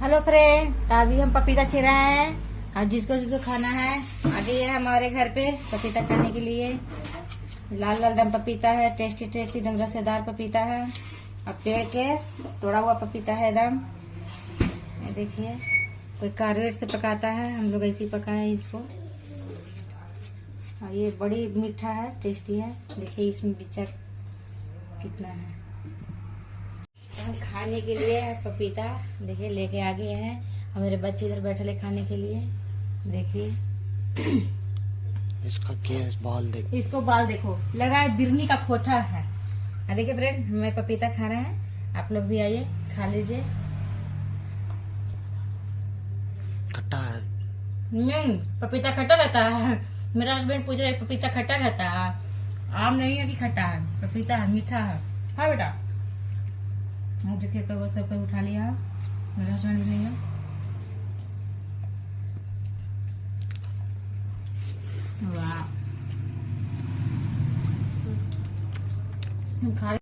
Hello friend, तो अभी हम पपीता छील रहे हैं और जिसको जिसको खाना है आगे ये हमारे घर पे पपीता खाने के लिए। लाल लाल दम पपीता है, टेस्टी टेस्टी दम रसेदार पपीता है और पेड़ के तोड़ा हुआ पपीता है दम। ये देखिए, कोई कार्बेट से पकाता है, हम लोग ऐसे ही पकाए इसको। और ये बड़ी मीठा है, टेस्टी है। देखिए इसमें बिचा कितना है। हम खाने के लिए पपीता देखिए लेके आ गए हैं और मेरे बच्चे इधर बैठे ले खाने के लिए। देखिए इसका क्या बाल देखो, इसको बाल देखो, लगा है बिरनी का खोथा है। देखिए फ्रेंड, मैं पपीता खा रहे हैं, आप लोग भी आइए खा लीजिए। खट्टा है। नहीं, पपीता खट्टा रहता है। मेरा हस्बैंड पूछ रहे पपीता खट्टा रहता है? आम नहीं है कि खट्टा है, पपीता है, मीठा है। हाँ बेटा, देखिए कई वो सब कोई उठा लिया, मेरा हस्बैंड भी नहीं है। वाह, हम खा